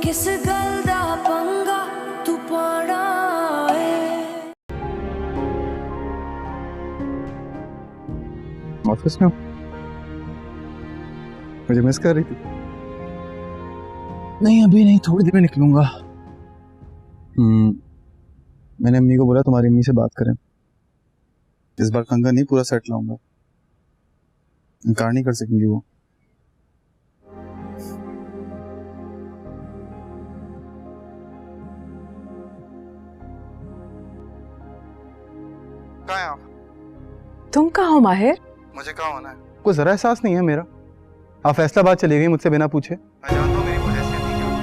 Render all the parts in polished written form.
किस गल दा पंगा तू पाना है। ऑफिस में मुझे मिस कर रही थी? नहीं अभी नहीं, थोड़ी देर में निकलूंगा। मैंने अम्मी को बोला तुम्हारी अम्मी से बात करें, इस बार कंगा नहीं पूरा सेट लाऊंगा, इनकार नहीं कर सकेंगी वो। कहाँ हैं आप? तुम कहाँ हो माहिर? मुझे कहाँ होना है, कोई जरा एहसास नहीं है मेरा। आप फैसलाबाद चली गई मुझसे बिना पूछे। मैं जानता हूँ मेरी कोई हैसियत नहीं है।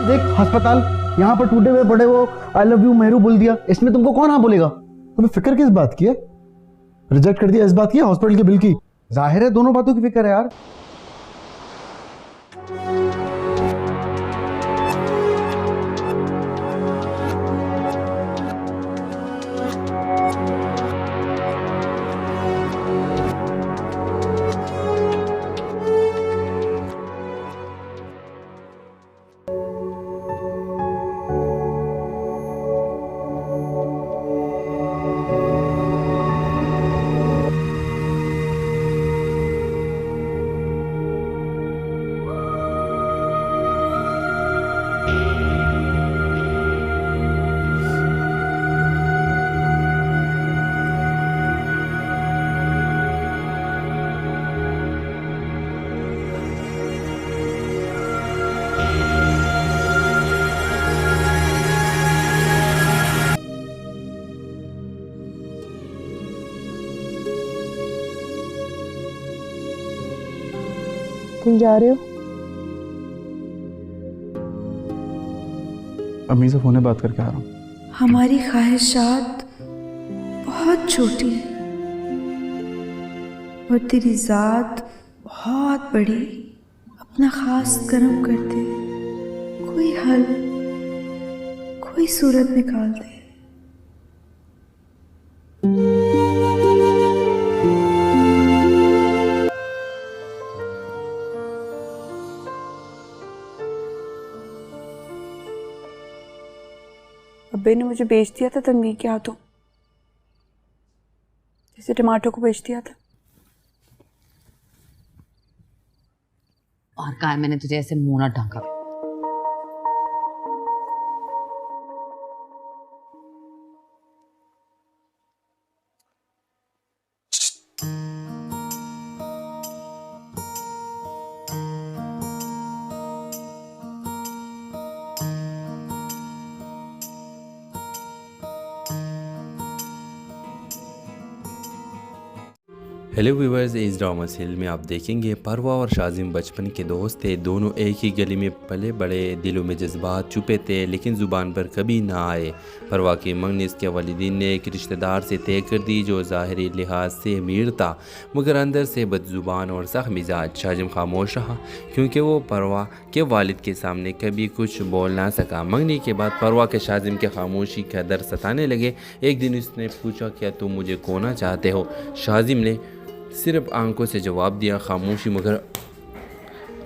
देख अस्पताल यहाँ पर टूटे हुए पड़े वो आई लव यू मेहरू बोल दिया, इसमें तुमको कौन हाँ बोलेगा? तुम्हें फिक्र किस बात की है? रिजेक्ट कर दिया इस बात की, हॉस्पिटल के बिल की? जाहिर है दोनों बातों की फिक्र है यार। तुम जा रहे हो? अम्मी से फोन में बात करके आ रहा हूँ। हमारी ख्वाहिशात बहुत छोटी है और तेरी ज़ात बहुत बड़ी। अपना खास कर्म करते, कोई हल, कोई सूरत निकाल दे। अब्बे ने मुझे बेच दिया था तन्वीर के हाथों, जैसे टमाटर को बेच दिया था। और कहा मैंने तुझे ऐसे मुंह ना ढांका। हेलो व्यूवर्स, इस ड्रामा सीरियल में आप देखेंगे परवा और शाजिम बचपन के दोस्त थे। दोनों एक ही गली में पले बड़े, दिलों में जज्बात छुपे थे लेकिन ज़ुबान पर कभी ना आए। परवा की मंगनी इसके वालिदीन ने एक रिश्तेदार से तय कर दी जो ज़ाहिरी लिहाज से अमीर था मगर अंदर से बदजुबान और सख्त मिजाज। शाजिम खामोश रहा क्योंकि वो परवा के वालिद के सामने कभी कुछ बोल ना सका। मंगनी के बाद परवा के शाजिम के खामोशी का दर्द सताने लगे। एक दिन उसने पूछा, क्या तुम मुझे खोना चाहते हो? शाजिम ने सिर्फ आंखों से जवाब दिया, खामोशी मगर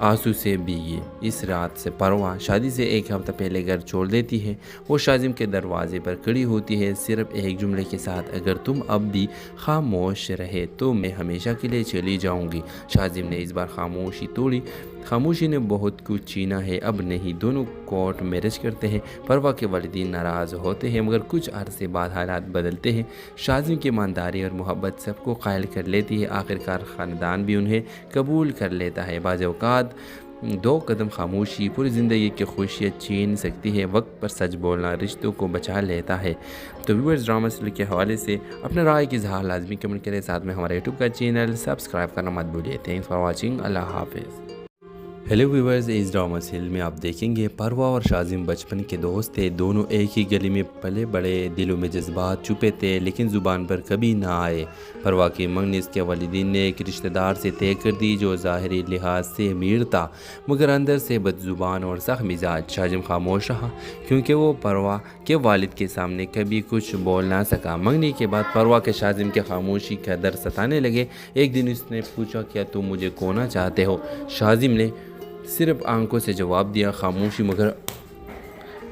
आंसू से भीगी। इस रात से परवा शादी से एक हफ्ता पहले घर छोड़ देती है। वो शाजिम के दरवाजे पर खड़ी होती है सिर्फ एक जुमले के साथ, अगर तुम अब भी खामोश रहे तो मैं हमेशा के लिए चली जाऊंगी। शाजिम ने इस बार खामोशी तोड़ी। खामोशी ने बहुत कुछ छीना है, अब नहीं। दोनों कोर्ट मैरिज करते हैं। परवा के वालिदीन नाराज़ होते हैं मगर कुछ अरसे बाद हालात बदलते हैं। शाजिम की ईमानदारी और मोहब्बत सबको कायल कर लेती है। आखिरकार ख़ानदान भी उन्हें कबूल कर लेता है। बाज़ औक़ात दो कदम खामोशी पूरी ज़िंदगी की खुशियाँ छीन सकती है। वक्त पर सच बोलना रिश्तों को बचा लेता है। तो व्यूअर्स, ड्रामा सीरियल के हवाले से अपने राय की इज़हार लाजमी कमेंट करें। साथ में हमारे यूट्यूब का चैनल सब्सक्राइब करना मत भूलिए। Thanks for watching. अल्लाह हाफिज़। हेलो व्यूवर्स, इस ड्रामा सीरियल में आप देखेंगे परवा और शाजिम बचपन के दोस्त थे। दोनों एक ही गली में पले बड़े, दिलों में जज्बात छुपे थे लेकिन ज़ुबान पर कभी ना आए। परवा की मंगनी इसके वालिदीन ने एक रिश्तेदार से तय कर दी जो ज़ाहिरी लिहाज से अमीर था मगर अंदर से बदजुबान और सख्त मिजाज। शाजिम खामोश रहा क्योंकि वो परवा के वालिद के सामने कभी कुछ बोल ना सका। मंगनी के बाद परवा के शाजिम के खामोशी का दर्द सताने लगे। एक दिन उसने पूछा, क्या तुम मुझे खोना चाहते हो? शाजिम ने सिर्फ आंखों से जवाब दिया, खामोशी मगर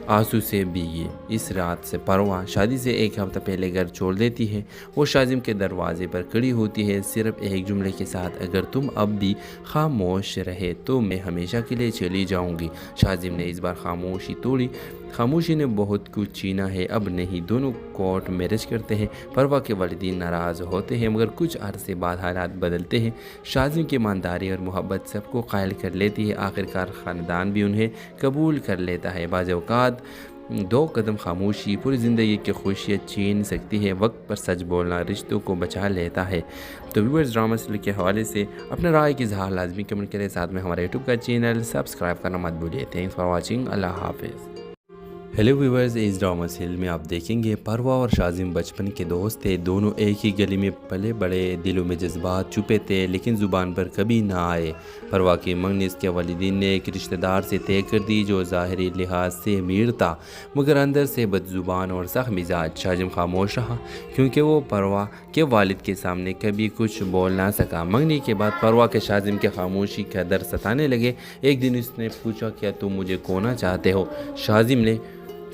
आंसू से भीगी। इस रात से परवा शादी से एक हफ्ता पहले घर छोड़ देती है। वो शाजिम के दरवाजे पर खड़ी होती है सिर्फ एक जुमले के साथ, अगर तुम अब भी खामोश रहे तो मैं हमेशा के लिए चली जाऊंगी। शाजिम ने इस बार खामोशी तोड़ी। खामोशी ने बहुत कुछ छीना है, अब नहीं। दोनों कोर्ट मैरिज करते हैं। परवा के वालिदीन नाराज़ होते हैं मगर कुछ अरसे बाद हालात बदलते हैं। शाजिम की ईमानदारी और मोहब्बत सबको कायल कर लेती है। आखिरकार ख़ानदान भी उन्हें कबूल कर लेता है। बाज़ औक़ात दो कदम खामोशी पूरी ज़िंदगी की खुशियाँ छीन सकती है। वक्त पर सच बोलना रिश्तों को बचा लेता है। तो व्यूअर्स, ड्रामा सीरियल के हवाले से अपने राय की इज़हार लाजमी कमेंट करें। साथ में हमारे यूट्यूब का चैनल सब्सक्राइब करना मत भूलिए। Thanks for watching. अल्लाह हाफिज़। हेलो व्यूवर्स, इस ड्रामा सीरियल में आप देखेंगे परवा और शाजिम बचपन के दोस्त थे। दोनों एक ही गली में पले बड़े, दिलों में जज्बात छुपे थे लेकिन ज़ुबान पर कभी ना आए। परवा की मंगनी इसके वालिदीन ने एक रिश्तेदार से तय कर दी जो ज़ाहिरी लिहाज से अमीर था मगर अंदर से बदजुबान और सख्त मिजाज। शाजिम खामोश रहा क्योंकि वो परवा के वालिद के सामने कभी कुछ बोल ना सका। मंगनी के बाद परवा के शाजिम के खामोशी का दर्द सताने लगे। एक दिन उसने पूछा, क्या तुम मुझे खोना चाहते हो? शाजिम ने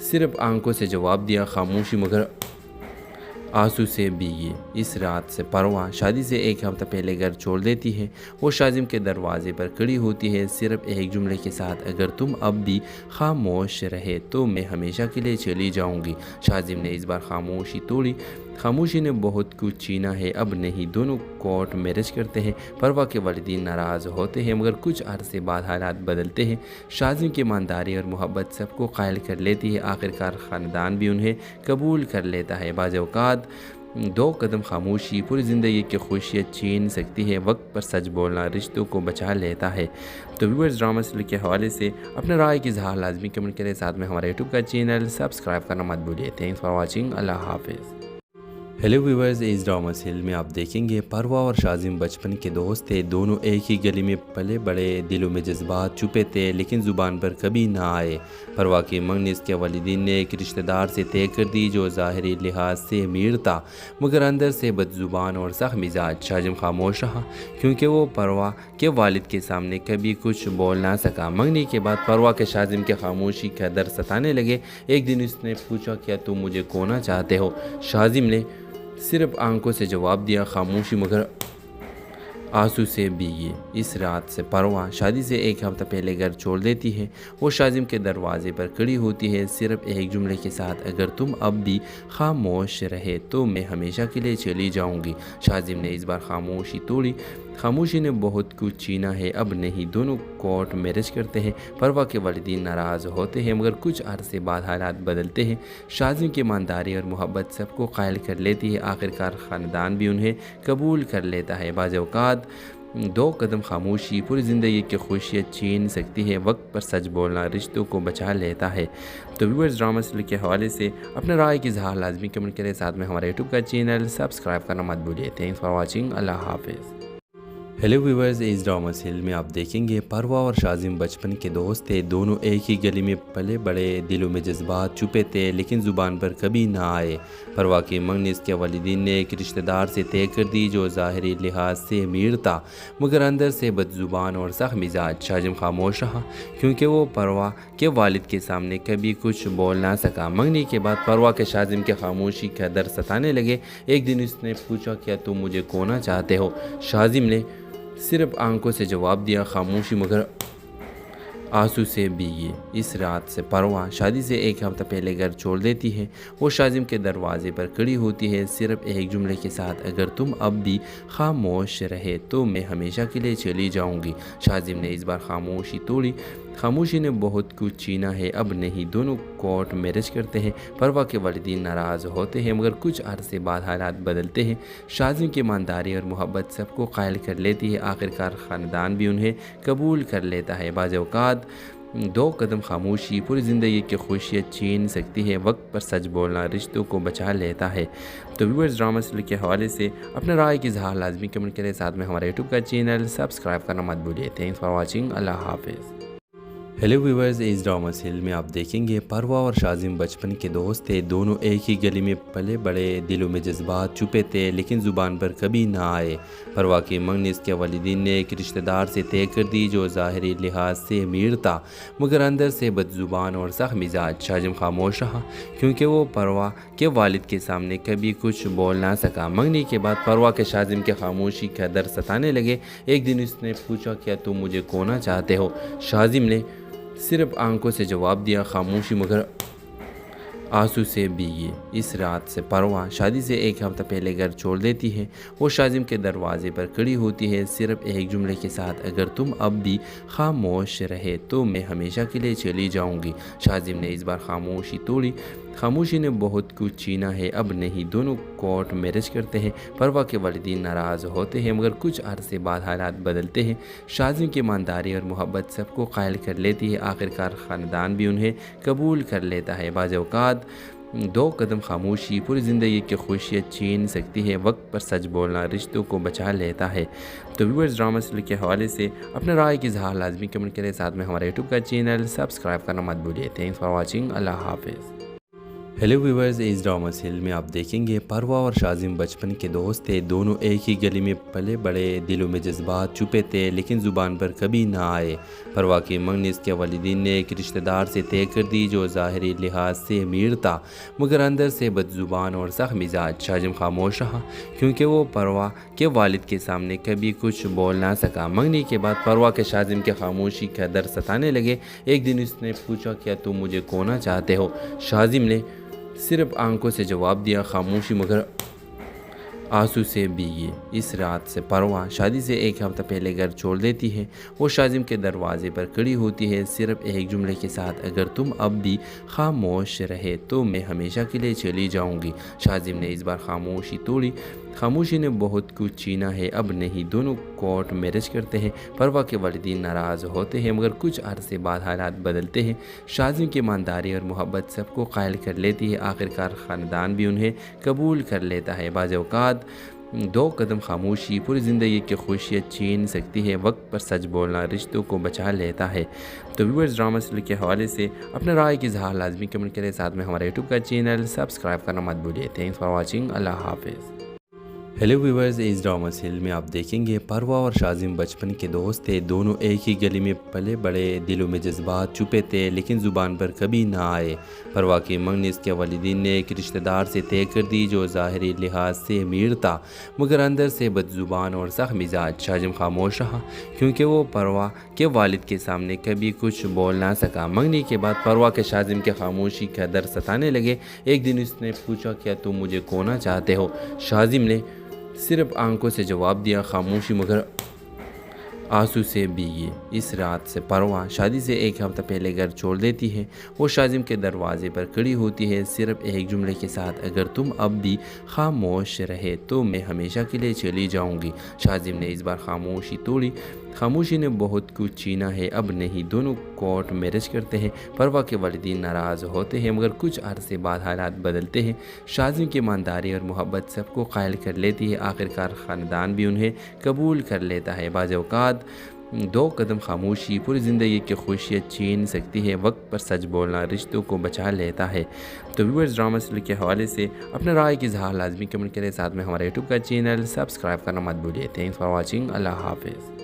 सिर्फ आंखों से जवाब दिया, खामोशी मगर आंसू से भीगी। इस रात से परवा शादी से एक हफ्ता पहले घर छोड़ देती है। वो शाजिम के दरवाजे पर खड़ी होती है सिर्फ एक जुमले के साथ, अगर तुम अब भी खामोश रहे तो मैं हमेशा के लिए चली जाऊंगी। शाजिम ने इस बार खामोशी तोड़ी। खामोशी ने बहुत कुछ छीना है, अब नहीं। दोनों कोर्ट मैरिज करते हैं। परवा के वालिदीन नाराज़ होते हैं मगर कुछ अरसे बाद हालात बदलते हैं। शाजिम की ईमानदारी और मोहब्बत सबको कायल कर लेती है। आखिरकार ख़ानदान भी उन्हें कबूल कर लेता है। बाज़ औक़ात दो कदम खामोशी पूरी ज़िंदगी की खुशियाँ छीन सकती है। वक्त पर सच बोलना रिश्तों को बचा लेता है। तो व्यूअर्स, ड्रामा सीरियल के हवाले से अपने राय की इज़हार लाजमी कमेंट करें। साथ में हमारे यूट्यूब का चैनल सब्सक्राइब करना मत भूलिए। Thanks for watching. अल्लाह हाफिज़। हेलो व्यूवर्स, इस ड्रामा सीरियल में आप देखेंगे परवा और शाजिम बचपन के दोस्त थे। दोनों एक ही गली में पले बड़े, दिलों में जज्बात छुपे थे लेकिन ज़ुबान पर कभी ना आए। परवा की मंगनी इसके वालिदीन ने एक रिश्तेदार से तय कर दी जो ज़ाहिरी लिहाज से अमीर था मगर अंदर से बदजुबान और सख्त मिजाज। शाजिम खामोश रहा क्योंकि वो परवा के वालिद के सामने कभी कुछ बोल ना सका। मंगनी के बाद परवा के शाजिम के खामोशी का दर्द सताने लगे। एक दिन उसने पूछा, क्या तुम मुझे खोना चाहते हो? शाजिम ने सिर्फ आंखों से जवाब दिया, खामोशी मगर आंसू से भीगी। इस रात से परवा शादी से एक हफ्ता पहले घर छोड़ देती है। वो शाजिम के दरवाजे पर खड़ी होती है सिर्फ एक जुमले के साथ, अगर तुम अब भी खामोश रहे तो मैं हमेशा के लिए चली जाऊंगी। शाजिम ने इस बार खामोशी तोड़ी। खामोशी ने बहुत कुछ छीना है, अब नहीं। दोनों कोर्ट मैरिज करते हैं। परवा के वालिदीन नाराज़ होते हैं मगर कुछ अरसे बाद हालात बदलते हैं। शाज़िम की ईमानदारी और मोहब्बत सबको कायल कर लेती है। आखिरकार ख़ानदान भी उन्हें कबूल कर लेता है। बाज़ औक़ात 2 कदम खामोशी पूरी ज़िंदगी की खुशियाँ छीन सकती है। वक्त पर सच बोलना रिश्तों को बचा लेता है। तो व्यूअर्स, ड्रामा सीरियल के हवाले से अपने राय की इज़हार लाजमी कमेंट करें। साथ में हमारे यूट्यूब का चैनल सब्सक्राइब करना मत भूलिए। Thanks for watching. अल्लाह हाफिज़। हेलो व्यूअर्स, इस ड्रामा सीरियल में आप देखेंगे परवा और शाज़िम बचपन के दोस्त थे। दोनों एक ही गली में पले बड़े, दिलों में जज्बात छुपे थे लेकिन ज़ुबान पर कभी ना आए। परवा की मंगनी इसके वालिदीन ने एक रिश्तेदार से तय कर दी जो ज़ाहिरी लिहाज से अमीर था मगर अंदर से बदज़ुबान और सख्त मिजाज। शाज़िम खामोश रहा क्योंकि वो परवा के वालिद के सामने कभी कुछ बोल ना सका। मंगनी के बाद परवा के शाज़िम के खामोशी का दर्द सताने लगे। एक दिन उसने पूछा, क्या तुम मुझे खोना चाहते हो? शाज़िम ने सिर्फ आंखों से जवाब दिया, खामोशी मगर आंसू से भीगी। इस रात से परवा शादी से एक हफ्ता पहले घर छोड़ देती है। वो शाज़िम के दरवाजे पर खड़ी होती है सिर्फ एक जुमले के साथ, अगर तुम अब भी खामोश रहे तो मैं हमेशा के लिए चली जाऊंगी। शाज़िम ने इस बार खामोशी तोड़ी। खामोशी ने बहुत कुछ छीना है, अब नहीं। दोनों कोर्ट मैरिज करते हैं। परवा के वालिदीन नाराज़ होते हैं मगर कुछ अरसे बाद हालात बदलते हैं। शाज़िम की ईमानदारी और मोहब्बत सबको कायल कर लेती है। आखिरकार ख़ानदान भी उन्हें कबूल कर लेता है। बाज़ औक़ात 2 कदम खामोशी पूरी ज़िंदगी की खुशियाँ छीन सकती है। वक्त पर सच बोलना रिश्तों को बचा लेता है। तो व्यूअर्स, ड्रामा सीरियल के हवाले से अपने राय की इज़हार लाजमी कमेंट करें। साथ में हमारे यूट्यूब का चैनल सब्सक्राइब करना मत भूलिए। Thanks for watching. अल्लाह हाफिज़। हेलो व्यूअर्स, इस ड्रामा सीरियल में आप देखेंगे परवा और शाज़िम बचपन के दोस्त थे। दोनों एक ही गली में पले बड़े, दिलों में जज्बात छुपे थे लेकिन ज़ुबान पर कभी ना आए। परवा की मंगनी इसके वालिदीन ने एक रिश्तेदार से तय कर दी जो ज़ाहिरी लिहाज से अमीर था मगर अंदर से बदज़ुबान और सख्त मिजाज। शाज़िम खामोश रहा क्योंकि वो परवा के वालिद के सामने कभी कुछ बोल ना सका। मंगनी के बाद परवा के शाज़िम के खामोशी का दर्द सताने लगे। एक दिन उसने पूछा, क्या तुम मुझे खोना चाहते हो? शाज़िम ने सिर्फ आंखों से जवाब दिया, खामोशी मगर आंसू से भीगी। इस रात से परवा शादी से एक हफ्ता पहले घर छोड़ देती है। वो शाज़िम के दरवाजे पर खड़ी होती है सिर्फ एक जुमले के साथ, अगर तुम अब भी खामोश रहे तो मैं हमेशा के लिए चली जाऊंगी। शाज़िम ने इस बार खामोशी तोड़ी। खामोशी ने बहुत कुछ छीना है, अब नहीं। दोनों कोर्ट मैरिज करते हैं। परवा के वालिदीन नाराज़ होते हैं मगर कुछ अरसे बाद हालात बदलते हैं। शाज़िम की ईमानदारी और मोहब्बत सबको कायल कर लेती है। आखिरकार ख़ानदान भी उन्हें कबूल कर लेता है। बाज़ औक़ात 2 कदम खामोशी पूरी ज़िंदगी की खुशियाँ छीन सकती है। वक्त पर सच बोलना रिश्तों को बचा लेता है। तो व्यूअर्स, ड्रामा सीरियल के हवाले से अपने राय की इज़हार लाजमी कमेंट करें। साथ में हमारे यूट्यूब का चैनल सब्सक्राइब करना मत भूलिए। Thanks for watching. अल्लाह हाफिज़। हेलो व्यूअर्स, इस ड्रामा सीरियल में आप देखेंगे परवा और शाज़िम बचपन के दोस्त थे। दोनों एक ही गली में पले बड़े, दिलों में जज्बात छुपे थे लेकिन ज़ुबान पर कभी ना आए। परवा की मंगनी इसके वालिदीन ने एक रिश्तेदार से तय कर दी जो ज़ाहिरी लिहाज से अमीर था मगर अंदर से बदज़ुबान और सख्त मिजाज। शाज़िम खामोश रहा क्योंकि वो परवा के वालिद के सामने कभी कुछ बोल ना सका। मंगनी के बाद परवा के शाज़िम के खामोशी का दर्द सताने लगे। एक दिन उसने पूछा, क्या तुम मुझे खोना चाहते हो? शाज़िम ने सिर्फ आंखों से जवाब दिया, खामोशी मगर आंसू से भीगी। इस रात से परवा शादी से एक हफ्ता पहले घर छोड़ देती है। वो शाज़िम के दरवाजे पर खड़ी होती है सिर्फ एक जुमले के साथ, अगर तुम अब भी खामोश रहे तो मैं हमेशा के लिए चली जाऊंगी। शाज़िम ने इस बार खामोशी तोड़ी। खामोशी ने बहुत कुछ छीना है, अब नहीं। दोनों कोर्ट मैरिज करते हैं। परवा के वालिदीन नाराज़ होते हैं मगर कुछ अरसे बाद हालात बदलते हैं। शाज़िम की ईमानदारी और मोहब्बत सबको कायल कर लेती है। आखिरकार ख़ानदान भी उन्हें कबूल कर लेता है। बाज़ औक़ात 2 कदम खामोशी पूरी ज़िंदगी की खुशियाँ छीन सकती है। वक्त पर सच बोलना रिश्तों को बचा लेता है। तो व्यूअर्स, ड्रामा सीरियल के हवाले से अपने राय की इज़हार लाजमी कमेंट करें। साथ में हमारे यूट्यूब का चैनल सब्सक्राइब करना मत भूलिए। Thanks for watching. अल्लाह हाफिज़। हेलो व्यूअर्स, इस ड्रामा सीरियल में आप देखेंगे परवा और शाज़िम बचपन के दोस्त थे। दोनों एक ही गली में पले बड़े, दिलों में जज्बात छुपे थे लेकिन ज़ुबान पर कभी ना आए। परवा की मंगनी इसके वालिदीन ने एक रिश्तेदार से तय कर दी जो ज़ाहिरी लिहाज से अमीर था मगर अंदर से बदज़ुबान और सख्त मिजाज। शाज़िम खामोश रहा क्योंकि वो परवा के वालिद के सामने कभी कुछ बोल ना सका। मंगनी के बाद परवा के शाज़िम के खामोशी का दर्द सताने लगे। एक दिन उसने पूछा, क्या तुम मुझे खोना चाहते हो? शाज़िम ने सिर्फ आंखों से जवाब दिया खामोशी मगर आंसू से भीगी। इस रात से परवा शादी से एक हफ्ता पहले घर छोड़ देती है। वो शाजिम के दरवाजे पर खड़ी होती है सिर्फ एक जुमले के साथ, अगर तुम अब भी खामोश रहे तो मैं हमेशा के लिए चली जाऊंगी। शाजिम ने इस बार खामोशी तोड़ी। खामोशी ने बहुत कुछ छीना है, अब नहीं। दोनों कोर्ट मैरिज करते हैं। परवा के वालिदीन नाराज़ होते हैं मगर कुछ अरसे बाद हालात बदलते हैं। शाजिम की ईमानदारी और मोहब्बत सबको कायल कर लेती है। आखिरकार ख़ानदान भी उन्हें कबूल कर लेता है। बाज़ औक़ात 2 कदम खामोशी पूरी ज़िंदगी की खुशियाँ छीन सकती है। वक्त पर सच बोलना रिश्तों को बचा लेता है। तो व्यूअर्स, ड्रामा सीरियल के हवाले से अपने राय की इज़हार लाजमी कमेंट करें। साथ में हमारे यूट्यूब का चैनल सब्सक्राइब करना मत भूलिए। Thanks for watching. अल्लाह हाफिज़।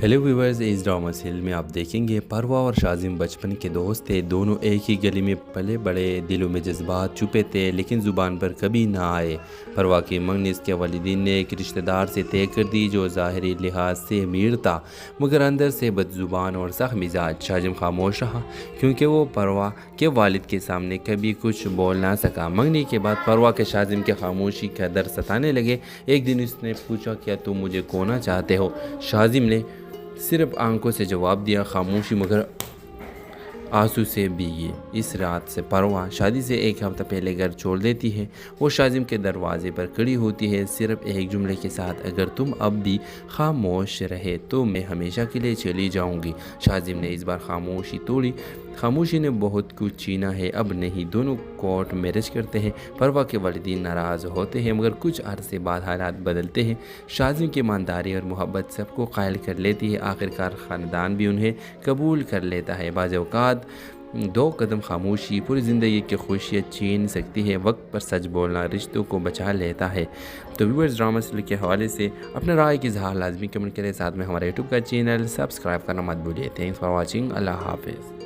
हेलो व्यूअर्स, इस ड्रामा सीरियल में आप देखेंगे परवा और शाजिम बचपन के दोस्त थे। दोनों एक ही गली में पले बड़े, दिलों में जज्बात छुपे थे लेकिन ज़ुबान पर कभी ना आए। परवा की मंगनी इसके वालिदीन ने एक रिश्तेदार से तय कर दी जो ज़ाहिरी लिहाज से अमीर था मगर अंदर से बदजुबान और सख्त मिजाज। शाजिम खामोश रहा क्योंकि वो परवा के वालिद के सामने कभी कुछ बोल ना सका। मंगनी के बाद परवा के शाजिम के खामोशी का दर्द सताने लगे। एक दिन उसने पूछा, क्या तुम मुझे खोना चाहते हो? शाजिम ने सिर्फ आंखों से जवाब दिया खामोशी मगर आंसू से भीगी। इस रात से परवा शादी से एक हफ्ता पहले घर छोड़ देती है। वो शाजिम के दरवाजे पर खड़ी होती है सिर्फ एक जुमले के साथ, अगर तुम अब भी खामोश रहे तो मैं हमेशा के लिए चली जाऊंगी। शाजिम ने इस बार खामोशी तोड़ी। खामोशी ने बहुत कुछ छीना है, अब नहीं। दोनों कोर्ट मैरिज करते हैं। परवा के वालिदीन नाराज़ होते हैं मगर कुछ अरसे बाद हालात बदलते हैं। शाजिम की ईमानदारी और मोहब्बत सबको कायल कर लेती है। आखिरकार ख़ानदान भी उन्हें कबूल कर लेता है। बाज़ औक़ात 2 कदम खामोशी पूरी ज़िंदगी की खुशियाँ छीन सकती है। वक्त पर सच बोलना रिश्तों को बचा लेता है। तो व्यूअर्स, ड्रामा सीरियल के हवाले से अपने राय की इज़हार लाजमी कमेंट करें। साथ में हमारे यूट्यूब का चैनल सब्सक्राइब करना मत भूलिए। Thanks for watching. अल्लाह हाफिज़।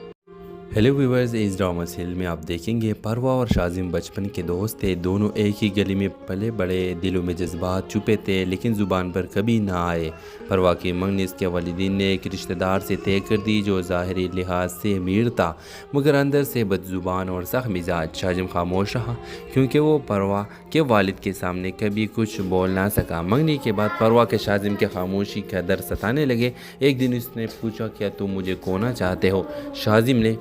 हेलो व्यूअर्स, इस ड्रामा सीरियल में आप देखेंगे परवा और शाजिम बचपन के दोस्त थे। दोनों एक ही गली में पले बड़े, दिलों में जज्बात छुपे थे लेकिन ज़ुबान पर कभी ना आए। परवा की मंगनी इसके वालिदीन ने एक रिश्तेदार से तय कर दी जो ज़ाहिरी लिहाज से अमीर था मगर अंदर से बदजुबान और सख्त मिजाज। शाजिम खामोश रहा क्योंकि वो परवा के वालिद के सामने कभी कुछ बोल ना सका। मंगनी के बाद परवा के शाजिम के खामोशी का दर्द सताने लगे। एक दिन उसने पूछा, क्या तुम मुझे खोना चाहते हो? शाजिम ने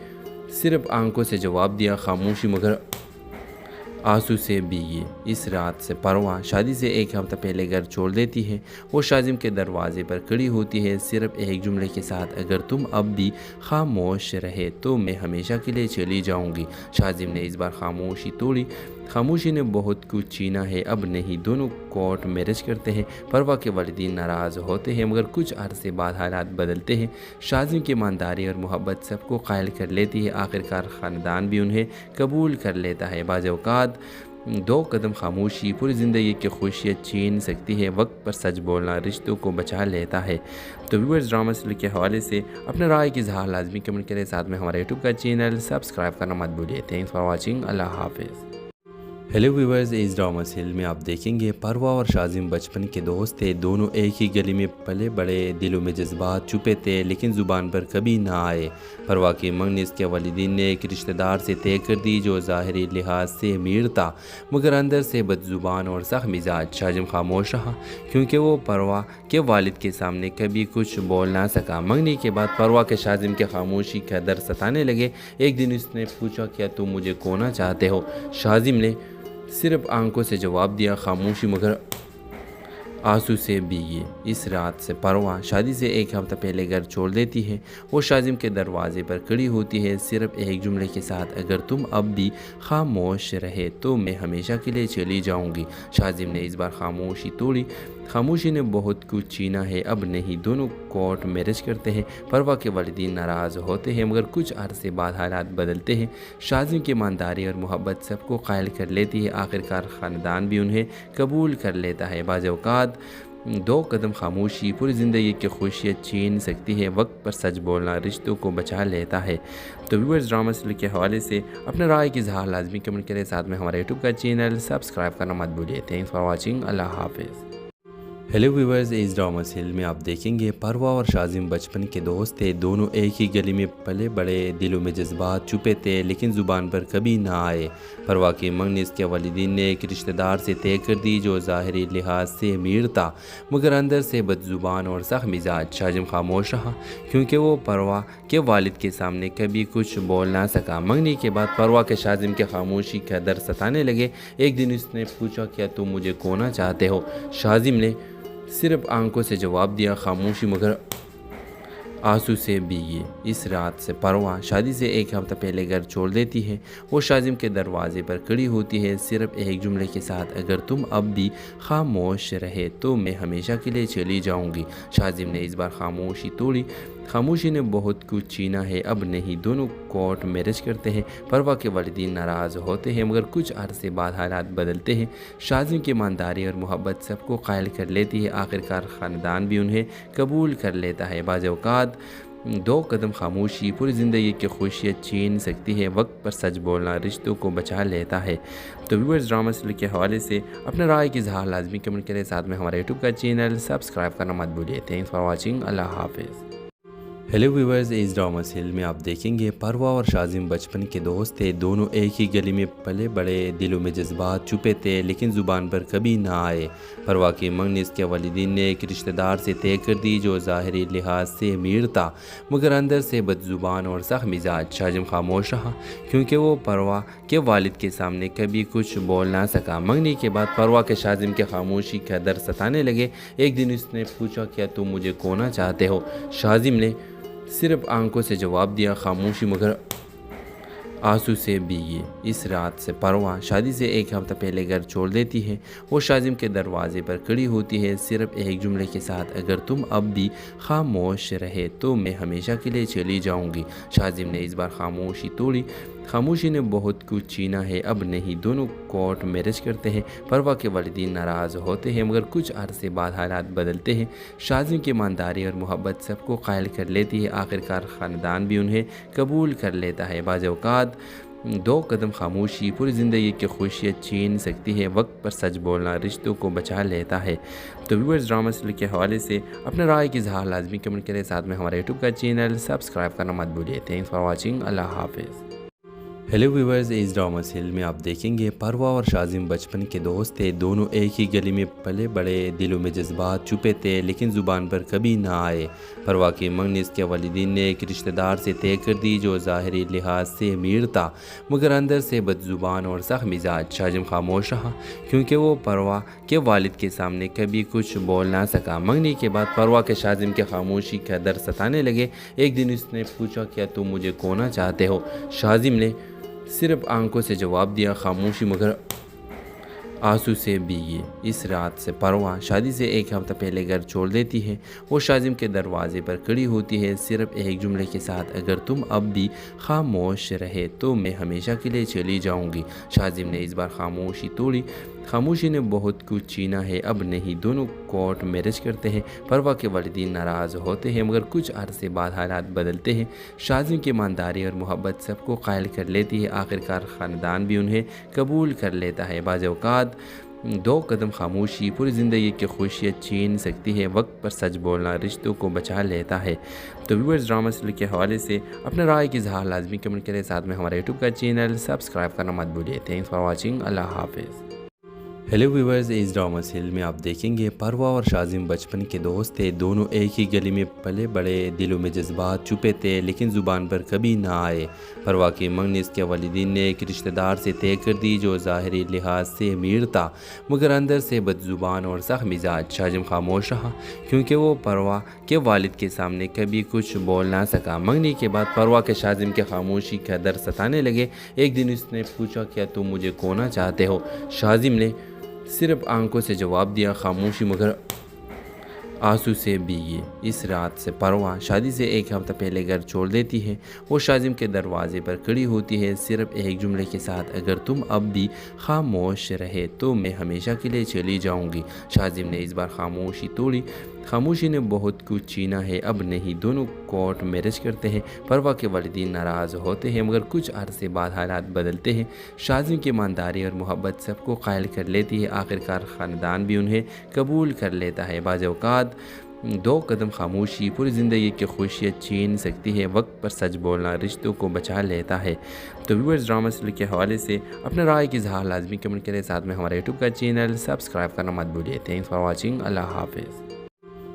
सिर्फ आंखों से जवाब दिया खामोशी मगर आंसू से भीगी। इस रात से परवा शादी से एक हफ्ता पहले घर छोड़ देती है। वो शाजिम के दरवाजे पर खड़ी होती है सिर्फ एक जुमले के साथ, अगर तुम अब भी खामोश रहे तो मैं हमेशा के लिए चली जाऊंगी। शाजिम ने इस बार खामोशी तोड़ी। खामोशी ने बहुत कुछ छीना है, अब नहीं। दोनों कोर्ट मैरिज करते हैं। परवा के वालिदीन नाराज़ होते हैं मगर कुछ अरसे बाद हालात बदलते हैं। शाजिम की ईमानदारी और मोहब्बत सबको कायल कर लेती है। आखिरकार ख़ानदान भी उन्हें कबूल कर लेता है। बाज़ औक़ात 2 कदम खामोशी पूरी ज़िंदगी की खुशियाँ छीन सकती है। वक्त पर सच बोलना रिश्तों को बचा लेता है। तो व्यूअर्स, ड्रामा सीरियल के हवाले से अपने राय की इज़हार लाजमी कमेंट करें। साथ में हमारे यूट्यूब का चैनल सब्सक्राइब करना मत भूलिए। Thanks for watching. अल्लाह हाफिज़। हेलो व्यूअर्स, इस ड्रामा सीरियल में आप देखेंगे परवा और शाजिम बचपन के दोस्त थे। दोनों एक ही गली में पले बड़े, दिलों में जज्बात छुपे थे लेकिन ज़ुबान पर कभी ना आए। परवा की मंगनी इसके वालिदीन ने एक रिश्तेदार से तय कर दी जो ज़ाहिरी लिहाज से अमीर था मगर अंदर से बदजुबान और सख्त मिजाज। शाजिम खामोश रहा क्योंकि वो परवा के वालिद के सामने कभी कुछ बोल ना सका। मंगनी के बाद परवा के शाजिम के खामोशी का दर्द सताने लगे। एक दिन उसने पूछा, क्या तुम मुझे खोना चाहते हो? शाजिम ने सिर्फ आंखों से जवाब दिया खामोशी मगर आंसू से भीगी। इस रात से परवा शादी से एक हफ्ता पहले घर छोड़ देती है। वो शाजिम के दरवाजे पर खड़ी होती है सिर्फ एक जुमले के साथ, अगर तुम अब भी खामोश रहे तो मैं हमेशा के लिए चली जाऊंगी। शाजिम ने इस बार खामोशी तोड़ी। खामोशी ने बहुत कुछ छीना है, अब नहीं। दोनों कोर्ट मैरिज करते हैं। परवा के वालिदीन नाराज़ होते हैं मगर कुछ अरसे बाद हालात बदलते हैं। शाजिम की ईमानदारी और मोहब्बत सबको कायल कर लेती है। आखिरकार ख़ानदान भी उन्हें कबूल कर लेता है। बाज़ औक़ात 2 कदम खामोशी पूरी ज़िंदगी की खुशियाँ छीन सकती है। वक्त पर सच बोलना रिश्तों को बचा लेता है। तो व्यूअर्स, ड्रामा सीरियल के हवाले से अपने राय की इज़हार लाजमी कमेंट करें। साथ में हमारे यूट्यूब का चैनल सब्सक्राइब करना मत भूलिए। Thanks for watching. अल्लाह हाफिज़। हेलो व्यूवर्स, इस ड्रामा सीरियल में आप देखेंगे परवा और शाजिम बचपन के दोस्त थे। दोनों एक ही गली में पले बड़े, दिलों में जज्बात छुपे थे लेकिन ज़ुबान पर कभी ना आए। परवा की मंगनी इसके वालिदीन ने एक रिश्तेदार से तय कर दी जो ज़ाहिरी लिहाज से अमीर था मगर अंदर से बदजुबान और सख्त मिजाज। शाजिम खामोश रहा क्योंकि वो परवा के वालिद के सामने कभी कुछ बोल ना सका। मंगनी के बाद परवा के शाजिम के खामोशी का दर्द सताने लगे। एक दिन उसने पूछा, क्या तुम मुझे खोना चाहते हो? शाजिम ने सिर्फ आंखों से जवाब दिया, खामोशी मगर आंसू से भीगी। इस रात से परवा शादी से एक हफ्ता पहले घर छोड़ देती है। वो शाजिम के दरवाजे पर खड़ी होती है सिर्फ एक जुमले के साथ, अगर तुम अब भी खामोश रहे तो मैं हमेशा के लिए चली जाऊंगी। शाजिम ने इस बार खामोशी तोड़ी। खामोशी ने बहुत कुछ छीना है, अब नहीं। दोनों कोर्ट मैरिज करते हैं। परवा के वालिदीन नाराज़ होते हैं मगर कुछ अरसे बाद हालात बदलते हैं। शाजिम की ईमानदारी और मोहब्बत सबको कायल कर लेती है। आखिरकार ख़ानदान भी उन्हें कबूल कर लेता है। बाज़ औक़ात दो कदम खामोशी पूरी ज़िंदगी की खुशियाँ छीन सकती है। वक्त पर सच बोलना रिश्तों को बचा लेता है। तो व्यूअर्स, ड्रामा सीरियल के हवाले से अपने राय की इज़हार लाजमी कमेंट करें। साथ में हमारे यूट्यूब का चैनल सब्सक्राइब करना मत भूलिए। Thanks for watching. अल्लाह हाफिज़। हेलो व्यूवर्स, इस ड्रामा सीरियल में आप देखेंगे परवा और शाजिम बचपन के दोस्त थे। दोनों एक ही गली में पले बड़े, दिलों में जज्बात छुपे थे लेकिन ज़ुबान पर कभी ना आए। परवा की मंगनी इसके वालिदीन ने एक रिश्तेदार से तय कर दी जो ज़ाहिरी लिहाज से अमीर था मगर अंदर से बदजुबान और सख्त मिजाज। शाजिम खामोश रहा क्योंकि वो परवा के वालिद के सामने कभी कुछ बोल ना सका। मंगनी के बाद परवा के शाजिम के खामोशी का दर्द सताने लगे। एक दिन उसने पूछा, क्या तुम मुझे खोना चाहते हो? शाजिम ने सिर्फ आंखों से जवाब दिया, खामोशी मगर आंसू से भीगी। इस रात से परवा शादी से एक हफ्ता पहले घर छोड़ देती है। वो शाजिम के दरवाजे पर खड़ी होती है सिर्फ एक जुमले के साथ, अगर तुम अब भी खामोश रहे तो मैं हमेशा के लिए चली जाऊंगी। शाजिम ने इस बार खामोशी तोड़ी। खामोशी ने बहुत कुछ छीना है, अब नहीं। दोनों कोर्ट मैरिज करते हैं। परवा के वालिदीन नाराज़ होते हैं मगर कुछ अरसे बाद हालात बदलते हैं। शाजिम की ईमानदारी और मोहब्बत सबको कायल कर लेती है। आखिरकार ख़ानदान भी उन्हें कबूल कर लेता है। बाज़ औक़ात दो कदम खामोशी पूरी ज़िंदगी की खुशियाँ छीन सकती है। वक्त पर सच बोलना रिश्तों को बचा लेता है। तो व्यूअर्स, ड्रामा सीरियल के हवाले से अपने राय की इज़हार लाजमी कमेंट करें। साथ में हमारे यूट्यूब का चैनल सब्सक्राइब करना मत भूलिए। Thanks for watching. अल्लाह हाफिज़। हेलो व्यूवर्स, इस ड्रामा सीरियल में आप देखेंगे परवा और शाजिम बचपन के दोस्त थे। दोनों एक ही गली में पले बड़े, दिलों में जज्बात छुपे थे लेकिन ज़ुबान पर कभी ना आए। परवा की मंगनी इसके वालिदीन ने एक रिश्तेदार से तय कर दी जो ज़ाहिरी लिहाज से अमीर था मगर अंदर से बदजुबान और सख्त मिजाज। शाजिम खामोश रहा क्योंकि वो परवा के वालिद के सामने कभी कुछ बोल ना सका। मंगनी के बाद परवा के शाजिम के खामोशी का दर्द सताने लगे। एक दिन उसने पूछा, क्या तुम मुझे खोना चाहते हो? शाजिम ने सिर्फ आंखों से जवाब दिया, खामोशी मगर आंसू से भीगी। इस रात से परवा शादी से एक हफ्ता पहले घर छोड़ देती है। वो शाजिम के दरवाजे पर खड़ी होती है सिर्फ एक जुमले के साथ, अगर तुम अब भी खामोश रहे तो मैं हमेशा के लिए चली जाऊंगी। शाजिम ने इस बार खामोशी तोड़ी। खामोशी ने बहुत कुछ छीना है, अब नहीं। दोनों कोर्ट मैरिज करते हैं। परवा के वालिदीन नाराज़ होते हैं मगर कुछ अरसे बाद हालात बदलते हैं। शाजिम की ईमानदारी और मोहब्बत सबको कायल कर लेती है। आखिरकार ख़ानदान भी उन्हें कबूल कर लेता है। बाज़ औक़ात दो कदम खामोशी पूरी ज़िंदगी की खुशियाँ छीन सकती है। वक्त पर सच बोलना रिश्तों को बचा लेता है। तो व्यूअर्स, ड्रामा सीरियल के हवाले से अपने राय की इज़हार लाजमी कमेंट करें। साथ में हमारे यूट्यूब का चैनल सब्सक्राइब करना मत भूलिए। Thanks for watching. अल्लाह हाफिज़। हेलो व्यूवर्स, इस ड्रामा सीरियल में आप देखेंगे परवा और शाजिम बचपन के दोस्त थे। दोनों एक ही गली में पले बड़े, दिलों में जज्बात छुपे थे लेकिन ज़ुबान पर कभी ना आए। परवा की मंगनी इसके वालिदीन ने एक रिश्तेदार से तय कर दी जो ज़ाहिरी लिहाज से अमीर था मगर अंदर से बदजुबान और सख्त मिजाज। शाजिम खामोश रहा क्योंकि वो परवा के वालिद के सामने कभी कुछ बोल ना सका। मंगनी के बाद परवा के शाजिम के खामोशी का दर्द सताने लगे। एक दिन उसने पूछा, क्या तुम मुझे खोना चाहते हो? शाजिम ने सिर्फ आंखों से जवाब दिया, खामोशी मगर आंसू से भीगी। इस रात से परवा शादी से एक हफ्ता पहले घर छोड़ देती है। वो शाजिम के दरवाजे पर खड़ी होती है सिर्फ एक जुमले के साथ, अगर तुम अब भी खामोश रहे तो मैं हमेशा के लिए चली जाऊंगी। शाजिम ने इस बार खामोशी तोड़ी। खामोशी ने बहुत कुछ छीना है, अब नहीं। दोनों कोर्ट मैरिज करते हैं। परवा के वालिदीन नाराज़ होते हैं मगर कुछ अरसे बाद हालात बदलते हैं। शाजिम की ईमानदारी और मोहब्बत सबको कायल कर लेती है। आखिरकार ख़ानदान भी उन्हें कबूल कर लेता है। बाज़ औक़ात 2 कदम खामोशी पूरी ज़िंदगी की खुशियाँ छीन सकती है। वक्त पर सच बोलना रिश्तों को बचा लेता है। तो व्यूअर्स, ड्रामा सीरियल के हवाले से अपने राय की इज़हार लाजमी कमेंट करें। साथ में हमारे यूट्यूब का चैनल सब्सक्राइब करना मत भूलिए। Thanks for watching. अल्लाह हाफिज़।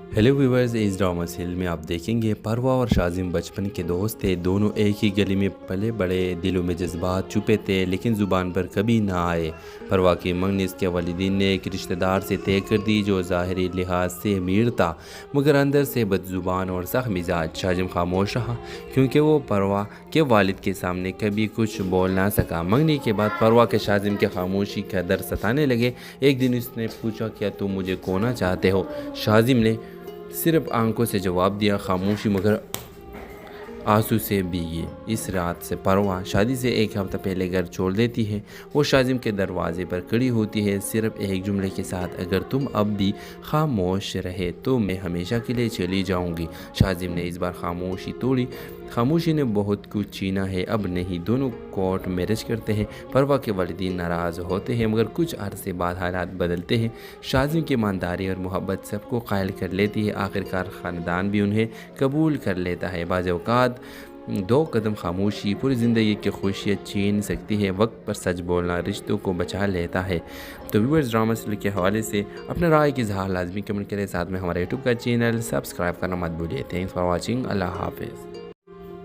हेलो व्यूवर्स, इस ड्रामा सीरियल में आप देखेंगे परवा और शाजिम बचपन के दोस्त थे। दोनों एक ही गली में पले बड़े, दिलों में जज्बात छुपे थे लेकिन ज़ुबान पर कभी ना आए। परवा की मंगनी इसके वालिदीन ने एक रिश्तेदार से तय कर दी जो ज़ाहिरी लिहाज से अमीर था मगर अंदर से बदजुबान और सख्त मिजाज। शाजिम खामोश रहा क्योंकि वो परवा के वालिद के सामने कभी कुछ बोल ना सका। मंगनी के बाद परवा के शाजिम के खामोशी का दर्द सताने लगे। एक दिन उसने पूछा, क्या तुम मुझे खोना चाहते हो? शाजिम ने सिर्फ आंखों से जवाब दिया, खामोशी मगर आंसू से भीगी। इस रात से परवा शादी से एक हफ्ता पहले घर छोड़ देती है। वो शाजिम के दरवाजे पर खड़ी होती है सिर्फ एक जुमले के साथ, अगर तुम अब भी खामोश रहे तो मैं हमेशा के लिए चली जाऊंगी। शाजिम ने इस बार खामोशी तोड़ी। खामोशी ने बहुत कुछ छीना है, अब नहीं। दोनों कोर्ट मैरिज करते हैं। परवा के वालिदीन नाराज़ होते हैं मगर कुछ अरसे बाद हालात बदलते हैं। शाजिम की ईमानदारी और मोहब्बत सबको कायल कर लेती है। आखिरकार ख़ानदान भी उन्हें कबूल कर लेता है। बाज़ औक़ात 2 कदम खामोशी पूरी ज़िंदगी की खुशियाँ छीन सकती है। वक्त पर सच बोलना रिश्तों को बचा लेता है। तो व्यूअर्स, ड्रामा सीरियल के हवाले से अपने राय की इज़हार लाजमी कमेंट करें। साथ में हमारे यूट्यूब का चैनल सब्सक्राइब करना मत भूलिए। Thanks for watching. अल्लाह हाफिज़।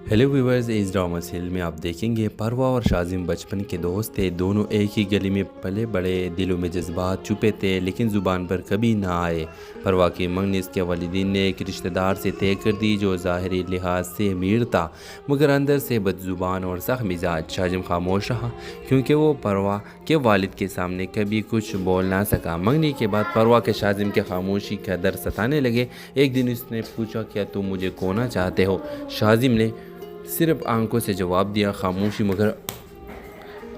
हेलो व्यूवर्स, इस ड्रामा सीरियल में आप देखेंगे परवा और शाजिम बचपन के दोस्त थे। दोनों एक ही गली में पले बड़े, दिलों में जज्बात छुपे थे लेकिन ज़ुबान पर कभी ना आए। परवा की मंगनी इसके वालिदीन ने एक रिश्तेदार से तय कर दी जो ज़ाहिरी लिहाज से अमीर था मगर अंदर से बदजुबान और सख्त मिजाज। शाजिम खामोश रहा क्योंकि वो परवा के वालिद के सामने कभी कुछ बोल ना सका। मंगनी के बाद परवा के शाजिम के खामोशी का दर्द सताने लगे। एक दिन उसने पूछा, क्या तुम मुझे खोना चाहते हो? शाजिम ने सिर्फ आंखों से जवाब दिया, खामोशी मगर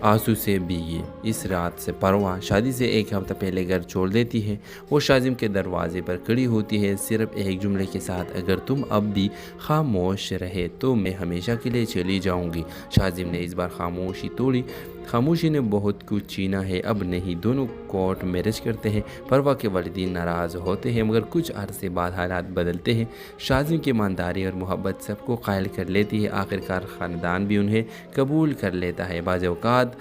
आंसू से भीगी। इस रात से परवा शादी से एक हफ्ता पहले घर छोड़ देती है। वो शाजिम के दरवाजे पर खड़ी होती है सिर्फ एक जुमले के साथ, अगर तुम अब भी खामोश रहे तो मैं हमेशा के लिए चली जाऊंगी। शाजिम ने इस बार खामोशी तोड़ी। खामोशी ने बहुत कुछ छीना है, अब नहीं। दोनों कोर्ट मैरिज करते हैं। परवा के वालिदीन नाराज़ होते हैं मगर कुछ अरसे बाद हालात बदलते हैं। शाजिम की ईमानदारी और मोहब्बत सबको कायल कर लेती है। आखिरकार ख़ानदान भी उन्हें कबूल कर लेता है। बाज़ औक़ात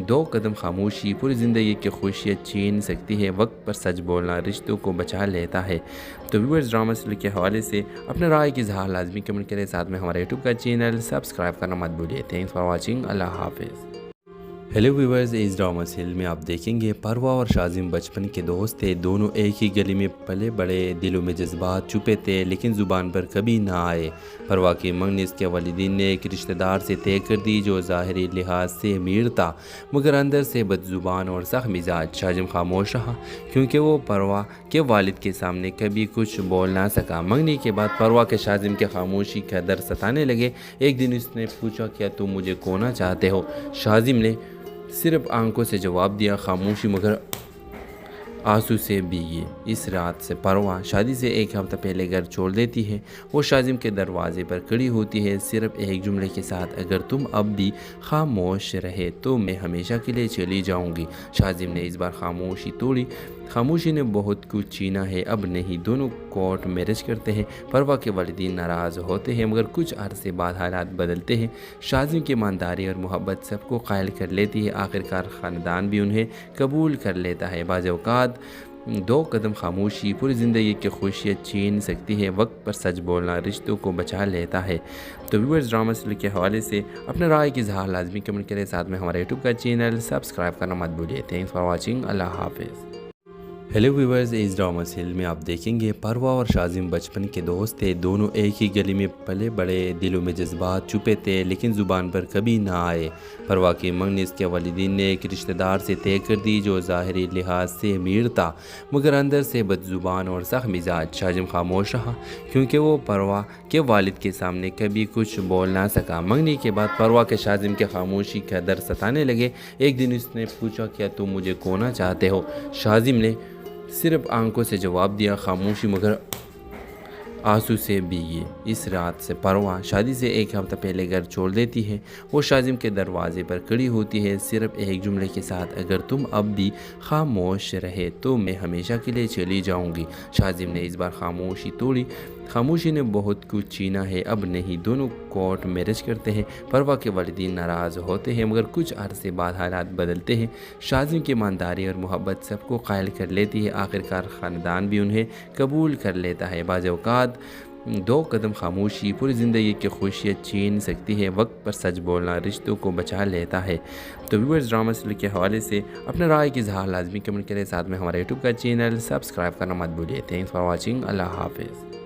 2 कदम खामोशी पूरी ज़िंदगी की खुशियाँ छीन सकती है। वक्त पर सच बोलना रिश्तों को बचा लेता है। तो व्यूअर्स, ड्रामा सीरियल के हवाले से अपने राय की इज़हार लाजमी कमेंट करें। साथ में हमारे यूट्यूब का चैनल सब्सक्राइब करना मत भूलिए। Thanks for watching. अल्लाह हाफिज़। हेलो व्यूवर्स, इस ड्रामा सीरियल में आप देखेंगे परवा और शाजिम बचपन के दोस्त थे। दोनों एक ही गली में पले बड़े, दिलों में जज्बात छुपे थे लेकिन ज़ुबान पर कभी ना आए। परवा की मंगनी इसके वालिदीन ने एक रिश्तेदार से तय कर दी जो ज़ाहिरी लिहाज से अमीर था मगर अंदर से बदजुबान और सख्त मिजाज। शाजिम खामोश रहा क्योंकि वो परवा के वालिद के सामने कभी कुछ बोल ना सका। मंगनी के बाद परवा के शाजिम के खामोशी का दर्द सताने लगे। एक दिन उसने पूछा, क्या तुम मुझे खोना चाहते हो? शाजिम ने सिर्फ आंखों से जवाब दिया, खामोशी मगर आंसू से भीगी। इस रात से परवा शादी से एक हफ्ता पहले घर छोड़ देती है। वो शाजिम के दरवाजे पर खड़ी होती है सिर्फ एक जुमले के साथ, अगर तुम अब भी खामोश रहे तो मैं हमेशा के लिए चली जाऊंगी। शाजिम ने इस बार खामोशी तोड़ी। खामोशी ने बहुत कुछ छीना है, अब नहीं। दोनों कोर्ट मैरिज करते हैं। परवा के वालिदीन नाराज़ होते हैं मगर कुछ अरसे बाद हालात बदलते हैं। शाजिम की ईमानदारी और मोहब्बत सबको कायल कर लेती है। आखिरकार ख़ानदान भी उन्हें कबूल कर लेता है। बाज़ औक़ात 2 कदम खामोशी पूरी ज़िंदगी की खुशियाँ छीन सकती है। वक्त पर सच बोलना रिश्तों को बचा लेता है। तो व्यूअर्स, ड्रामा सीरियल के हवाले से अपने राय की इज़हार लाजमी कमेंट करें। साथ में हमारे यूट्यूब का चैनल सब्सक्राइब करना मत भूलिए। Thanks for watching. अल्लाह हाफिज़। हेलो व्यूवर्स, इस ड्रामा सीरियल में आप देखेंगे परवा और शाजिम बचपन के दोस्त थे। दोनों एक ही गली में पले बड़े, दिलों में जज्बात छुपे थे लेकिन ज़ुबान पर कभी ना आए। परवा की मंगनी इसके वालिदीन ने एक रिश्तेदार से तय कर दी जो ज़ाहिरी लिहाज से अमीर था मगर अंदर से बदजुबान और सख्त मिजाज। शाजिम खामोश रहा क्योंकि वो परवा के वालिद के सामने कभी कुछ बोल ना सका। मंगनी के बाद परवा के शाजिम के खामोशी का दर्द सताने लगे। एक दिन उसने पूछा, क्या तुम मुझे खोना चाहते हो? शाजिम ने सिर्फ आंखों से जवाब दिया, खामोशी मगर आंसू से भीगी। इस रात से परवा शादी से एक हफ्ता पहले घर छोड़ देती है। वो शाजिम के दरवाजे पर खड़ी होती है सिर्फ एक जुमले के साथ, अगर तुम अब भी खामोश रहे तो मैं हमेशा के लिए चली जाऊंगी। शाजिम ने इस बार खामोशी तोड़ी। खामोशी ने बहुत कुछ छीना है, अब नहीं। दोनों कोर्ट मैरिज करते हैं। परवा के वालिदीन नाराज़ होते हैं मगर कुछ अरसे बाद हालात बदलते हैं। शाजिम की ईमानदारी और मोहब्बत सबको कायल कर लेती है। आखिरकार ख़ानदान भी उन्हें कबूल कर लेता है। बाज़ औक़ात दो कदम खामोशी पूरी ज़िंदगी की खुशियाँ छीन सकती है। वक्त पर सच बोलना रिश्तों को बचा लेता है। तो व्यूअर्स, ड्रामा सीरियल के हवाले से अपने राय की इज़हार लाजमी कमेंट करें। साथ में हमारे यूट्यूब का चैनल सब्सक्राइब करना मत भूलिए। Thanks for watching. अल्लाह हाफिज़।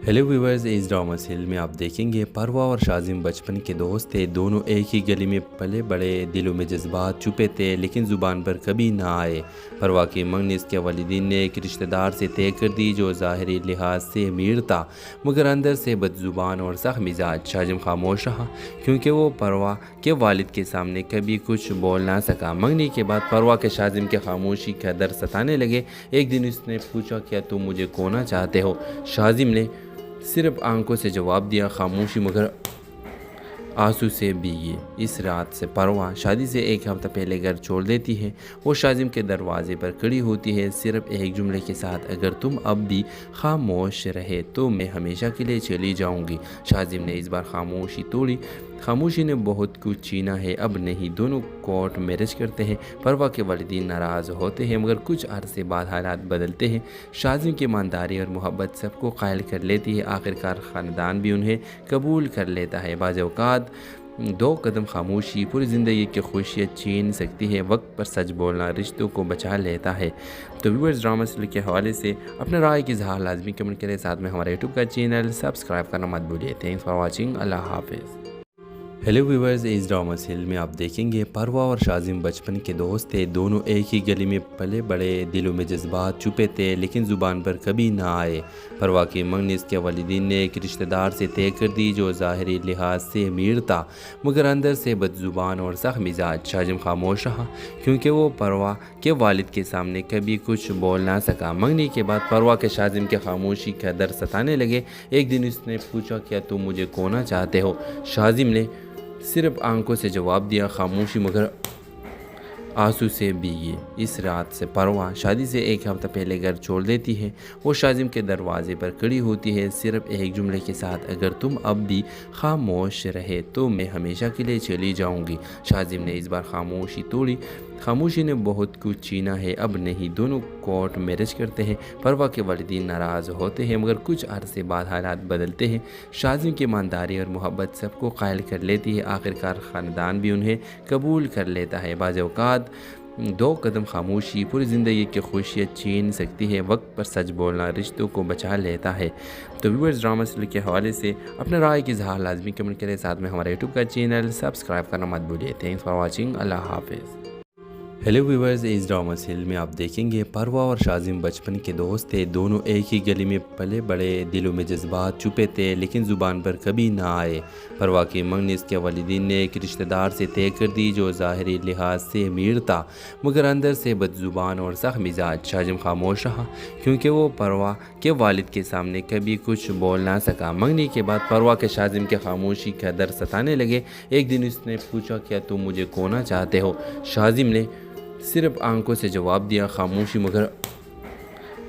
हेलो व्यूवर्स, इस ड्रामा सीरियल में आप देखेंगे परवा और शाजिम बचपन के दोस्त थे। दोनों एक ही गली में पले बड़े, दिलों में जज्बात छुपे थे लेकिन ज़ुबान पर कभी ना आए। परवा की मंगनी इसके वालिदीन ने एक रिश्तेदार से तय कर दी जो ज़ाहिरी लिहाज से अमीर था मगर अंदर से बदजुबान और सख्त मिजाज। शाजिम खामोश रहा क्योंकि वो परवा के वालिद के सामने कभी कुछ बोल ना सका। मंगनी के बाद परवा के शाजिम के खामोशी का दर्द सताने लगे। एक दिन उसने पूछा, क्या तुम मुझे खोना चाहते हो? शाजिम ने सिर्फ आंखों से जवाब दिया, खामोशी मगर आंसू से भीगी। इस रात से परवा शादी से एक हफ्ता पहले घर छोड़ देती है। वो शाजिम के दरवाजे पर खड़ी होती है सिर्फ एक जुमले के साथ, अगर तुम अब भी खामोश रहे तो मैं हमेशा के लिए चली जाऊंगी। शाजिम ने इस बार खामोशी तोड़ी। खामोशी ने बहुत कुछ छीना है, अब नहीं। दोनों कोर्ट मैरिज करते हैं। परवा के वालिदीन नाराज़ होते हैं मगर कुछ अरसे बाद हालात बदलते हैं। शाजिम की ईमानदारी और मोहब्बत सबको कायल कर लेती है। आखिरकार ख़ानदान भी उन्हें कबूल कर लेता है। बाज़ औक़ात दो कदम खामोशी पूरी ज़िंदगी की खुशियाँ छीन सकती है। वक्त पर सच बोलना रिश्तों को बचा लेता है। तो व्यूअर्स, ड्रामा सीरियल के हवाले से अपने राय की इज़हार लाजमी कमेंट करें। साथ में हमारे यूट्यूब का चैनल सब्सक्राइब करना मत भूलिए। Thanks for watching. अल्लाह हाफिज़। हेलो व्यूवर्स, इस ड्रामा सीरियल में आप देखेंगे परवा और शाजिम बचपन के दोस्त थे। दोनों एक ही गली में पले बड़े, दिलों में जज्बात छुपे थे लेकिन ज़ुबान पर कभी ना आए। परवा की मंगनी इसके वालिदीन ने एक रिश्तेदार से तय कर दी जो ज़ाहिरी लिहाज से अमीर था मगर अंदर से बदजुबान और सख्त मिजाज। शाजिम खामोश रहा क्योंकि वो परवा के वालिद के सामने कभी कुछ बोल ना सका। मंगनी के बाद परवा के शाजिम के खामोशी का दर्द सताने लगे। एक दिन उसने पूछा, क्या तुम मुझे खोना चाहते हो? शाजिम ने सिर्फ आंखों से जवाब दिया, खामोशी मगर आंसू से भीगी। इस रात से परवा शादी से एक हफ्ता पहले घर छोड़ देती है। वो शाजिम के दरवाजे पर खड़ी होती है सिर्फ एक जुमले के साथ, अगर तुम अब भी खामोश रहे तो मैं हमेशा के लिए चली जाऊंगी। शाजिम ने सिर्फ आंखों से जवाब दिया, खामोशी मगर आंसू से भीगी। इस रात से परवा शादी से एक हफ्ता पहले घर छोड़ देती है। वो शाजिम के दरवाजे पर खड़ी होती है सिर्फ एक जुमले के साथ, अगर तुम अब भी खामोश रहे तो मैं हमेशा के लिए चली जाऊंगी। शाजिम ने इस बार खामोशी तोड़ी। खामोशी ने बहुत कुछ छीना है, अब नहीं। दोनों कोर्ट मैरिज करते हैं। परवा के वालिदीन नाराज़ होते हैं मगर कुछ अरसे बाद हालात बदलते हैं। शाजिम की ईमानदारी और मोहब्बत सबको कायल कर लेती है। आखिरकार ख़ानदान भी उन्हें कबूल कर लेता है। बाज़ औक़ात दो कदम खामोशी पूरी ज़िंदगी की खुशियाँ छीन सकती है। वक्त पर सच बोलना रिश्तों को बचा लेता है। तो व्यूअर्स, ड्रामा सीरियल के हवाले से अपने राय की इज़हार लाजमी कमेंट करें। साथ में हमारे यूट्यूब का चैनल सब्सक्राइब करना मत भूलिए। Thanks for watching. अल्लाह हाफिज़। हेलो व्यूवर्स, इस ड्रामा सीरियल में आप देखेंगे परवा और शाजिम बचपन के दोस्त थे। दोनों एक ही गली में पले बड़े, दिलों में जज्बात छुपे थे लेकिन ज़ुबान पर कभी ना आए। परवा की मंगनी इसके वालिदीन ने एक रिश्तेदार से तय कर दी जो ज़ाहिरी लिहाज से अमीर था मगर अंदर से बदजुबान और सख्त मिजाज। शाजिम खामोश रहा क्योंकि वो परवा के वालिद के सामने कभी कुछ बोल ना सका। मंगनी के बाद परवा के शाजिम के खामोशी का दर्द सताने लगे। एक दिन उसने पूछा, क्या तुम मुझे खोना चाहते हो? शाजिम ने सिर्फ आंखों से जवाब दिया, खामोशी मगर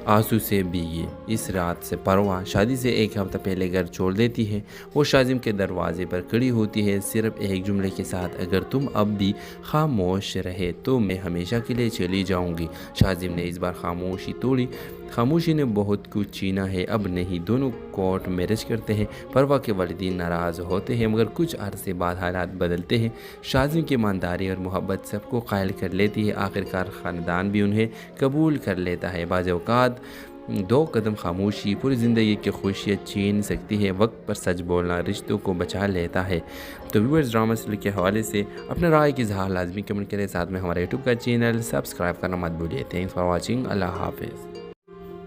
आंसू से भीगी। इस रात से परवा शादी से एक हफ्ता पहले घर छोड़ देती है। वो शाजिम के दरवाजे पर खड़ी होती है सिर्फ एक जुमले के साथ, अगर तुम अब भी खामोश रहे तो मैं हमेशा के लिए चली जाऊंगी। शाजिम ने इस बार खामोशी तोड़ी। खामोशी ने बहुत कुछ छीना है, अब नहीं। दोनों कोर्ट मैरिज करते हैं। परवा के वालिदीन नाराज़ होते हैं मगर कुछ अरसे बाद हालात बदलते हैं। शाजिम की ईमानदारी और मोहब्बत सबको कायल कर लेती है। आखिरकार ख़ानदान भी उन्हें कबूल कर लेता है। बाज़ औक़ात दो कदम खामोशी पूरी ज़िंदगी की खुशियाँ छीन सकती है। वक्त पर सच बोलना रिश्तों को बचा लेता है। तो व्यूअर्स, ड्रामा सीरियल के हवाले से अपने राय की इज़हार लाजमी कमेंट करें। साथ में हमारे यूट्यूब का चैनल सब्सक्राइब करना मत भूलिए। Thanks for watching. अल्लाह हाफिज़।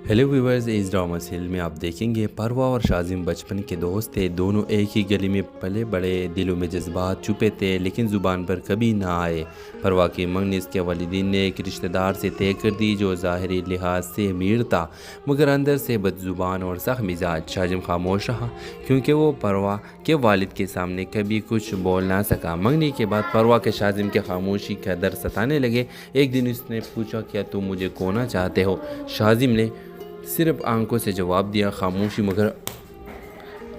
हेलो व्यूवर्स, इस ड्रामा सीरियल में आप देखेंगे परवा और शाजिम बचपन के दोस्त थे। दोनों एक ही गली में पले बड़े, दिलों में जज्बात छुपे थे लेकिन ज़ुबान पर कभी ना आए। परवा की मंगनी इसके वालिदीन ने एक रिश्तेदार से तय कर दी जो ज़ाहिरी लिहाज से अमीर था मगर अंदर से बदज़ुबान और सख्त मिजाज। शाजिम खामोश रहा क्योंकि वो परवा के वालिद के सामने कभी कुछ बोल ना सका। मंगनी के बाद परवा के शाजिम के खामोशी का दर्द सताने लगे। एक दिन उसने पूछा, क्या तुम मुझे खोना चाहते हो? शाजिम ने सिर्फ आंखों से जवाब दिया, खामोशी मगर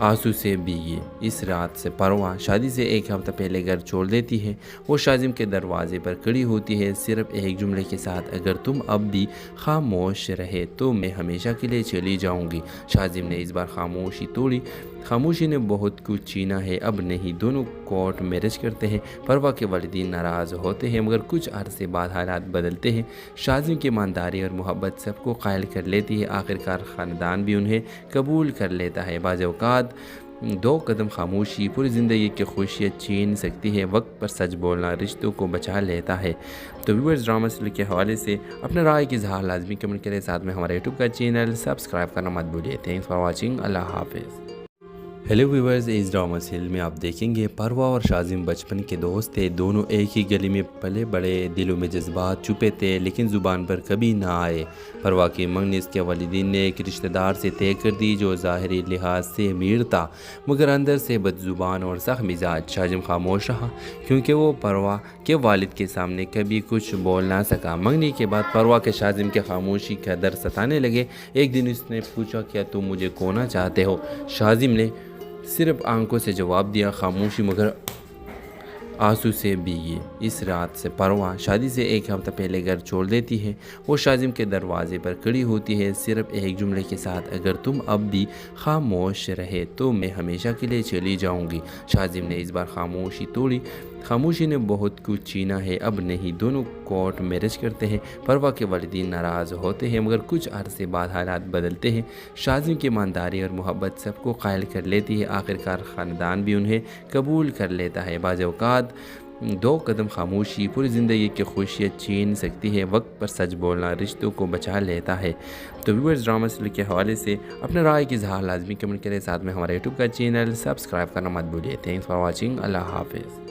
आंसू से भीगी। इस रात से परवा शादी से एक हफ्ता पहले घर छोड़ देती है। वो शाजिम के दरवाजे पर खड़ी होती है सिर्फ एक जुमले के साथ, अगर तुम अब भी खामोश रहे तो मैं हमेशा के लिए चली जाऊंगी। शाजिम ने इस बार खामोशी तोड़ी। खामोशी ने बहुत कुछ छीना है, अब नहीं। दोनों कोर्ट मैरिज करते हैं। परवा के वालिदीन नाराज़ होते हैं मगर कुछ अरसे बाद हालात बदलते हैं। शाजिम की ईमानदारी और मोहब्बत सबको कायल कर लेती है। आखिरकार ख़ानदान भी उन्हें कबूल कर लेता है। बाज़ औक़ात दो कदम खामोशी पूरी ज़िंदगी की खुशियाँ छीन सकती है। वक्त पर सच बोलना रिश्तों को बचा लेता है। तो व्यूअर्स, ड्रामा सीरियल के हवाले से अपने राय की इज़हार लाजमी कमेंट करें। साथ में हमारे यूट्यूब का चैनल सब्सक्राइब करना मत भूलिए। Thanks for watching. अल्लाह हाफिज़। हेलो व्यूवर्स, इस ड्रामा सीरियल में आप देखेंगे परवा और शाजिम बचपन के दोस्त थे। दोनों एक ही गली में पले बड़े, दिलों में जज्बात छुपे थे लेकिन ज़ुबान पर कभी ना आए। परवा की मंगनी इसके वालिदीन ने एक रिश्तेदार से तय कर दी जो ज़ाहिरी लिहाज से अमीर था मगर अंदर से बदज़ुबान और सख्त मिजाज। शाजिम खामोश रहा क्योंकि वो परवा के वालिद के सामने कभी कुछ बोल ना सका। मंगनी के बाद परवा के शाजिम के खामोशी का दर्द सताने लगे। एक दिन उसने पूछा, क्या तुम मुझे खोना चाहते हो? शाजिम ने सिर्फ आंखों से जवाब दिया, खामोशी मगर आंसू से भीगी। इस रात से परवा शादी से एक हफ्ता पहले घर छोड़ देती है। वो शाजिम के दरवाजे पर खड़ी होती है सिर्फ एक जुमले के साथ, अगर तुम अब भी खामोश रहे तो मैं हमेशा के लिए चली जाऊंगी। शाजिम ने इस बार खामोशी तोड़ी। खामोशी ने बहुत कुछ छीना है, अब नहीं। दोनों कोर्ट मैरिज करते हैं। परवा के वालिदीन नाराज़ होते हैं मगर कुछ अरसे बाद हालात बदलते हैं। शाजिम की ईमानदारी और मोहब्बत सबको कायल कर लेती है। आखिरकार ख़ानदान भी उन्हें कबूल कर लेता है। बाज़ औक़ात दो कदम खामोशी पूरी ज़िंदगी की खुशियाँ छीन सकती है। वक्त पर सच बोलना रिश्तों को बचा लेता है। तो व्यूअर्स, ड्रामा सीरियल के हवाले से अपने राय की इज़हार लाजमी कमेंट करें। साथ में हमारे यूट्यूब का चैनल सब्सक्राइब करना मत भूलिए। Thanks for watching. अल्लाह हाफिज़।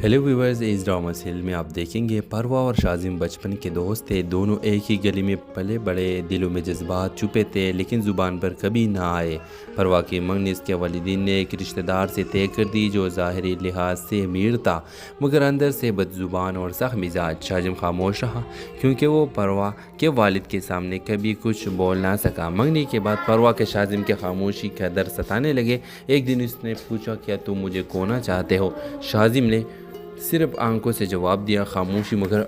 हेलो व्यूवर्स, इस ड्रामा सीरियल में आप देखेंगे परवा और शाजिम बचपन के दोस्त थे। दोनों एक ही गली में पले बड़े, दिलों में जज्बात छुपे थे लेकिन ज़ुबान पर कभी ना आए। परवा की मंगनी इसके वालिदीन ने एक रिश्तेदार से तय कर दी जो ज़ाहिरी लिहाज से अमीर था मगर अंदर से बदज़ुबान और सख्त मिजाज। शाजिम खामोश रहा क्योंकि वो परवा के वालिद के सामने कभी कुछ बोल ना सका। मंगनी के बाद परवा के शाजिम के खामोशी का दर्द सताने लगे। एक दिन उसने पूछा, क्या तुम मुझे खोना चाहते हो? शाजिम ने सिर्फ आंखों से जवाब दिया, खामोशी मगर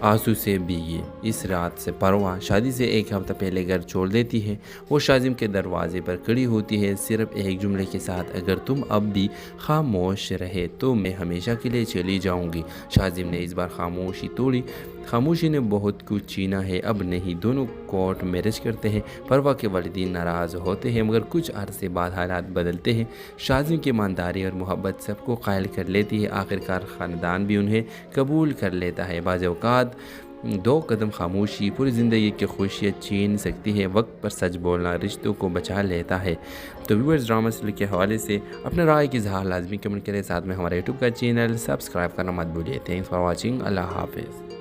आंसू से भीगी। इस रात से परवा शादी से एक हफ्ता पहले घर छोड़ देती है। वो शाजिम के दरवाजे पर खड़ी होती है सिर्फ एक जुमले के साथ, अगर तुम अब भी खामोश रहे तो मैं हमेशा के लिए चली जाऊंगी। शाजिम ने इस बार खामोशी तोड़ी। खामोशी ने बहुत कुछ छीना है, अब नहीं। दोनों कोर्ट मैरिज करते हैं। परवा के वालिदीन नाराज़ होते हैं मगर कुछ अरसे बाद हालात बदलते हैं। शाजिम की ईमानदारी और मोहब्बत सबको कायल कर लेती है। आखिरकार ख़ानदान भी उन्हें कबूल कर लेता है। बाज़ औक़ात दो कदम खामोशी पूरी ज़िंदगी की खुशियाँ छीन सकती है। वक्त पर सच बोलना रिश्तों को बचा लेता है। तो व्यूअर्स, ड्रामा सीरियल के हवाले से अपने राय की इज़हार लाजमी कमेंट करें। साथ में हमारे यूट्यूब का चैनल सब्सक्राइब करना मत भूलिए। Thanks for watching. अल्लाह हाफिज़।